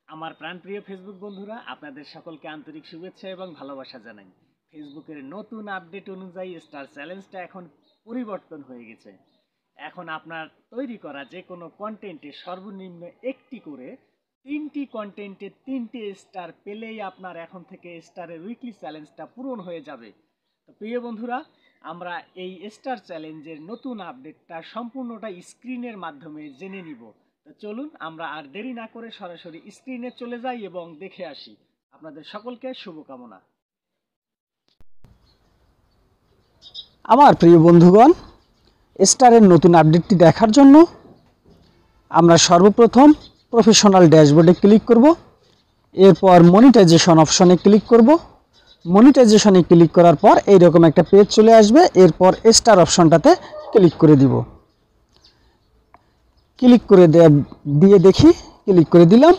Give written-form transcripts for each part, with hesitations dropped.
আমার প্রাণপ্রিয় ফেসবুক বন্ধুরা, আপনাদের সকলকে আন্তরিক শুভেচ্ছা এবং ভালোবাসা জানাই। ফেসবুকের নতুন আপডেট অনুযায়ী স্টার চ্যালেঞ্জটা এখন পরিবর্তন হয়ে গেছে। এখন আপনার তৈরি করা যে কোনো কন্টেন্টে সর্বনিম্ন একটি করে 3টি কন্টেন্টে 3টে স্টার পেলেই আপনার এখন থেকে স্টারের উইকলি চ্যালেঞ্জটা পূরণ হয়ে যাবে। তো প্রিয় বন্ধুরা, আমরা এই স্টার চ্যালেঞ্জের নতুন আপডেটটা সম্পূর্ণটা স্ক্রিনের মাধ্যমে জেনে নিব। তো চলুন আমরা আর দেরি না করে সরাসরি স্ক্রিনে চলে যাই এবং দেখে আসি। আপনাদের সকলকে শুভকামনা। আমার প্রিয় বন্ধুগণ, স্টারের নতুন আপডেটটি দেখার জন্য আমরা সর্বপ্রথম প্রফেশনাল ড্যাশবোর্ডে ক্লিক করব। এরপর মনিটাইজেশন অপশনে ক্লিক করব। মনিটাইজেশনে ক্লিক করার পর এইরকম একটা পেজ চলে আসবে। এরপর স্টার অপশনটাতে ক্লিক করে দিব। ক্লিক করে দিয়ে দেখি, ক্লিক করে দিলাম।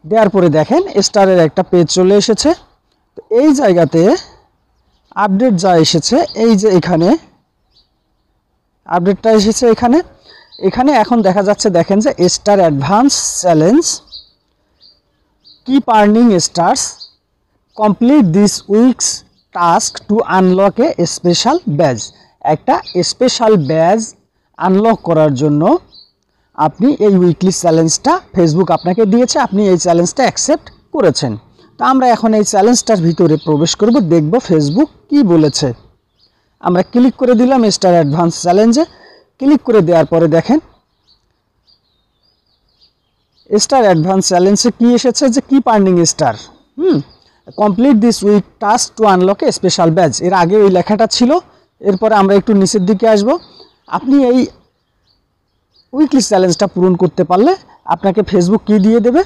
দেওয়ার পরে দেখেন স্টারের একটা পেজ চলে এসেছে। তো এই জায়গাতে আপডেট যা এসেছে, এই যে এখানে আপডেটটা এসেছে, এখানে এখন দেখা যাচ্ছে, দেখেন যে star advance challenge, keep earning stars, complete this weeks task to unlock a special badge. একটা স্পেশাল ব্যাজ আনলক করার জন্য আপনি এই উইকলি চ্যালেঞ্জটা ফেসবুক আপনাকে দিয়েছে, আপনি এই চ্যালেঞ্জটা অ্যাকসেপ্ট করেছেন। তো আমরা এখন এই চ্যালেঞ্জটার ভিতরে প্রবেশ করব, দেখব ফেসবুক কি বলেছে। আমরা ক্লিক করে দিলাম স্টার অ্যাডভান্স চ্যালেঞ্জে। ক্লিক করে দেওয়ার পরে দেখেন স্টার অ্যাডভান্স চ্যালেঞ্জে কি এসেছে, যে keep earning star, complete this week task to unlock a special badge. এর আগে ওই লেখাটা ছিল। এরপরে আমরা একটু নিচের দিকে আসব। আপনি এই উইকলি চ্যালেঞ্জটা পূরণ করতে পারলে আপনাকে ফেসবুক কি দিয়ে দেবে,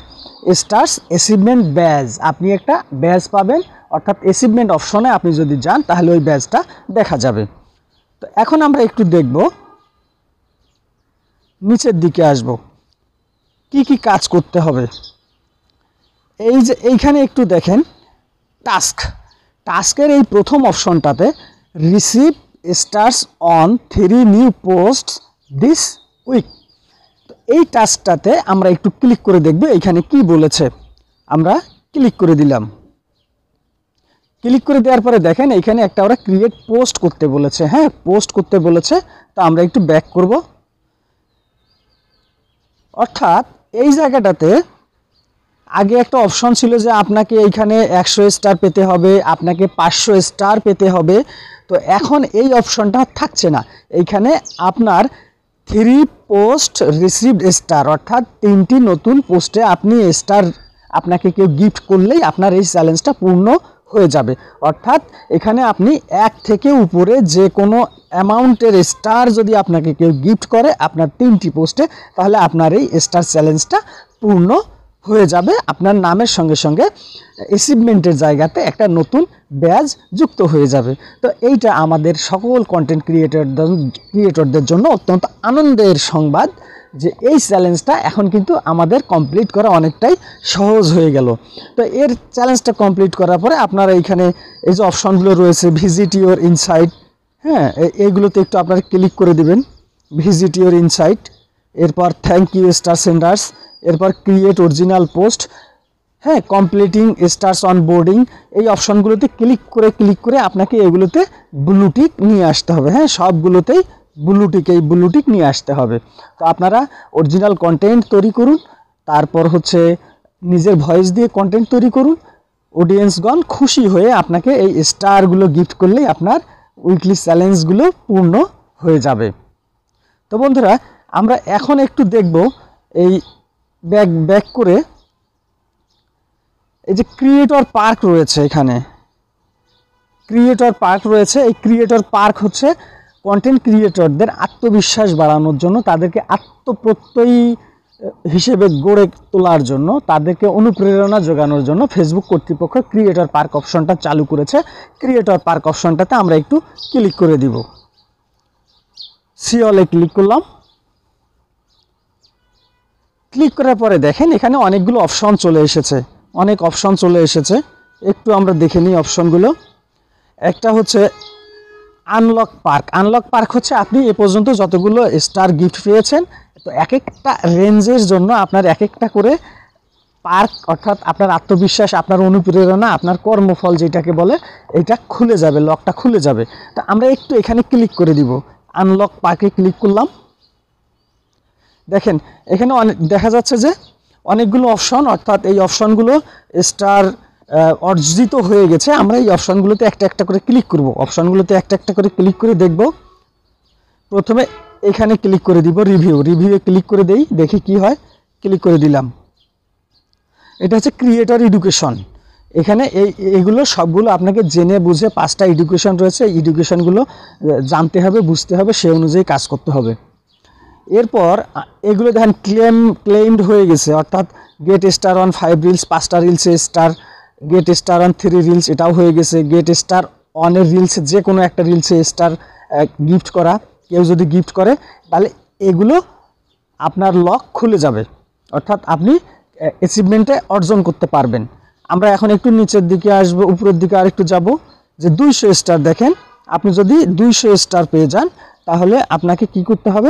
স্টার্স অ্যাচিভমেন্ট ব্যাজ। আপনি একটা ব্যাজ পাবেন, অর্থাৎ অ্যাচিভমেন্ট অপশনে আপনি যদি যান তাহলে ওই ব্যাজটা দেখা যাবে। তো এখন আমরা একটু দেখব, নিচের দিকে আসব, কি কি কাজ করতে হবে। এই যে এইখানে একটু দেখেন টাস্কের এই প্রথম অপশনটাতে receive stars on 3 new post this week. তো এই টাস্কটাতে আমরা একটু ক্লিক করে দেখব এইখানে কি বলেছে। আমরা ক্লিক করে দিলাম। ক্লিক করে দেওয়ার পরে দেখেন এইখানে একটা ওরা ক্রিয়েট পোস্ট করতে বলেছে। হ্যাঁ, পোস্ট করতে বলেছে। তো আমরা একটু ব্যাক করব। অর্থাৎ এই জায়গাটাতে আগে একটা অপশন ছিল যে আপনাকে এইখানে 100 স্টার পেতে হবে, আপনাকে 500 স্টার পেতে হবে। তো এখন এই অপশনটা থাকছে না। এইখানে আপনার 3 পোস্ট রিসিভড স্টার, অর্থাৎ 3টি নতুন পোস্টে আপনি স্টার, আপনাকে কেউ গিফট করলেই আপনার এই চ্যালেঞ্জটা পূর্ণ হয়ে যাবে। অর্থাৎ এখানে আপনি 1 থেকে উপরে যে কোনো অ্যামাউন্টের স্টার যদি আপনাকে কেউ গিফট করে আপনার 3টি পোস্টে, তাহলে আপনার এই স্টার চ্যালেঞ্জটা পূর্ণ হয়ে যাবে। আপনার নামের সঙ্গে সঙ্গে অ্যাচিভমেন্টের জায়গাতে একটা নতুন ব্যাজ যুক্ত হয়ে যাবে। তো এইটা আমাদের সকল কন্টেন্ট ক্রিয়েটরদের জন্য অত্যন্ত আনন্দের সংবাদ যে এই চ্যালেঞ্জটা এখন কিন্তু আমাদের কমপ্লিট করা অনেকটাই সহজ হয়ে গেল। তো এর চ্যালেঞ্জটা কমপ্লিট করার পরে আপনারা এইখানে এই যে অপশনগুলো রয়েছে, ভিজিট ইউর ইনসাইট, হ্যাঁ, এইগুলোতে একটু আপনারা ক্লিক করে দিবেন, ভিজিট ইউর ইনসাইট। এরপর থ্যাংক ইউ স্টার সেন্ডার্স, এরপর ক্রিয়েট অরিজিনাল পোস্ট, হ্যাঁ, কমপ্লিটিং স্টার্স অন বোর্ডিং। এই অপশনগুলোতে ক্লিক করে আপনাকে এগুলোতে ব্লুটিক নিয়ে আসতে হবে। হ্যাঁ, সবগুলোতেই ব্লুটিক নিয়ে আসতে হবে। তো আপনারা অরিজিনাল কন্টেন্ট তৈরি করুন, তারপর হচ্ছে নিজের ভয়েস দিয়ে কন্টেন্ট তৈরি করুন। অডিয়েন্সগণ খুশি হয়ে আপনাকে এই স্টারগুলো গিফট করলেই আপনার উইকলি চ্যালেঞ্জগুলো পূর্ণ হয়ে যাবে। তো বন্ধুরা, আমরা এখন একটু দেখব এই ব্যাক করে এই যে ক্রিয়েটর পার্ক রয়েছে, এখানে ক্রিয়েটর পার্ক রয়েছে। এই ক্রিয়েটর পার্ক হচ্ছে কন্টেন্ট ক্রিয়েটরদের আত্মবিশ্বাস বাড়ানোর জন্য, তাদেরকে আত্মপ্রত্যয়ী হিসেবে গড়ে তোলার জন্য, তাদেরকে অনুপ্রেরণা যোগানোর জন্য ফেসবুক কর্তৃপক্ষ ক্রিয়েটর পার্ক অপশনটা চালু করেছে। ক্রিয়েটর পার্ক অপশনটাতে আমরা একটু ক্লিক করে দিব। সি অলে ক্লিক করলাম। ক্লিক করার পরে দেখেন এখানে অনেকগুলো অপশন চলে এসেছে, একটু আমরা দেখে নিই অপশনগুলো। একটা হচ্ছে আনলক পার্ক হচ্ছে আপনি এ পর্যন্ত যতগুলো স্টার গিফট পেয়েছেন, তো এক একটা রেঞ্জের জন্য আপনার এক একটা করে স্পার্ক অর্থাৎ আপনার আত্মবিশ্বাস, আপনার অনুপ্রেরণা, আপনার কর্মফল যেটাকে বলে, এটা খুলে যাবে, লকটা খুলে যাবে। তো আমরা একটু এখানে ক্লিক করে দিব, আনলক পার্কে ক্লিক করলাম। দেখেন এখানে দেখা যাচ্ছে যে অনেকগুলো অপশন, অর্থাৎ এই অপশনগুলো স্টার অর্জিত হয়ে গেছে। আমরা এই অপশনগুলোতে একটা একটা করে ক্লিক করব, অপশনগুলোতে একটা একটা করে ক্লিক করে দেখব। প্রথমে এখানে ক্লিক করে দিব রিভিউয়ে ক্লিক করে দেই, দেখি কি হয়। ক্লিক করে দিলাম। এটা হচ্ছে ক্রিয়েটর এডুকেশন। এখানে এইগুলো সবগুলো আপনাকে জেনে বুঝে 5টা এডুকেশন রয়েছে, এই এডুকেশনগুলো জানতে হবে, বুঝতে হবে, সেই অনুযায়ী কাজ করতে হবে। এরপর এগুলো দেখেন ক্লেইমড হয়ে গেছে, অর্থাৎ গেট স্টার অন 5 রিলস, 5টা রিলসে star, get star on 3 reels এটাও হয়ে গেছে, গেট স্টার অনের রিলস, যে কোনো একটা রিলসে স্টার গিফট করা, কেউ যদি গিফট করে তাহলে এগুলো আপনার লক খুলে যাবে, অর্থাৎ আপনি অ্যাচিভমেন্টে অর্জন করতে পারবেন। আমরা এখন একটু নিচের দিকে আসব, উপরের দিকে আরেকটু যাব, যে 200 স্টার। দেখেন আপনি যদি 200 স্টার পেয়ে যান তাহলে আপনাকে কি করতে হবে,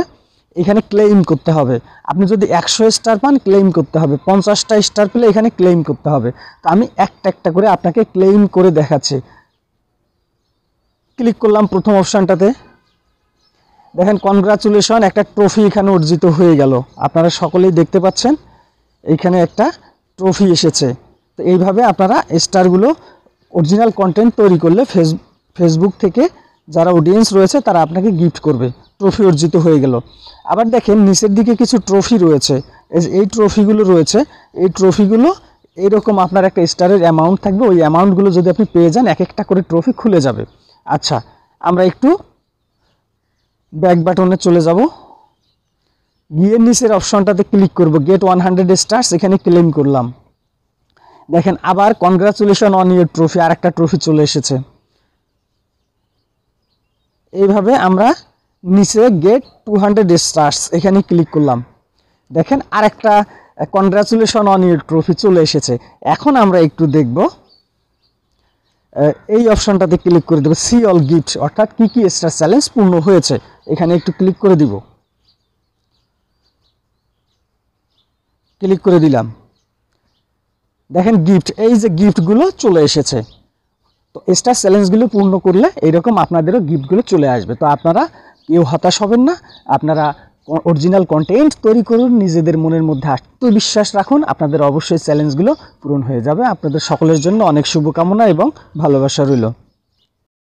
এখানে ক্লেইম করতে হবে। আপনি যদি 100 স্টার পান ক্লেইম করতে হবে, 50টা স্টার পেলে এখানে ক্লেইম করতে হবে। তো আমি একটা একটা করে আপনাকে ক্লেইম করে দেখাচ্ছি। ক্লিক করলাম প্রথম অপশানটাতে, দেখেন কনগ্রাচুলেশন, একটা ট্রফি এখানে অর্জিত হয়ে গেল। আপনারা সকলেই দেখতে পাচ্ছেন এইখানে একটা ট্রফি এসেছে। তো এইভাবে আপনারা স্টারগুলো অরিজিনাল কন্টেন্ট তৈরি করলে ফেসবুক থেকে যারা অডিয়েন্স রয়েছে তারা আপনাকে গিফট করবে, ট্রফি অর্জিত হয়ে গেল। আবার দেখেন নিচের দিকে কিছু ট্রফি রয়েছে, এই ট্রফিগুলো রয়েছে, এই ট্রফিগুলো এইরকম আপনার একটা স্টারের অ্যামাউন্ট থাকবে, ওই অ্যামাউন্টগুলো যদি আপনি পেয়ে যান এক একটা করে ট্রফি খুলে যাবে। আচ্ছা, আমরা একটু ব্যাক বাটনে চলে যাব, গিয়ে নিচের অপশনটাতে ক্লিক করব, গেট 100 স্টার্স, এখানে ক্লেম করলাম। দেখেন আবার কনগ্রাচুলেশন অন ইউর ট্রফি, আর একটা ট্রফি চলে এসেছে। এইভাবে আমরা নিচে গেট 200 স্টার্স এখানে ক্লিক করলাম। দেখেন আরেকটা কনগ্রাচুলেশন অন ইউর ট্রফি চলে এসেছে। এখন আমরা একটু দেখব, এই অপশনটাতে ক্লিক করে দেবো, সি অল গিফট, অর্থাৎ কি কি স্টার চ্যালেঞ্জ পূর্ণ হয়েছে, এখানে একটু ক্লিক করে দিব। ক্লিক করে দিলাম। দেখেন গিফট, এই যে গিফটগুলো চলে এসেছে। তো স্টার চ্যালেঞ্জগুলো পূর্ণ করলে এইরকম আপনাদেরও গিফটগুলো চলে আসবে। তো আপনারা কেউ হতাশ হবেন না, আপনারা অরিজিনাল কন্টেন্ট তৈরি করুন, নিজেদের মনের মধ্যে আত্মবিশ্বাস রাখুন, আপনাদের অবশ্যই চ্যালেঞ্জগুলো পূরণ হয়ে যাবে। আপনাদের সকলের জন্য অনেক শুভকামনা এবং ভালোবাসা রইল।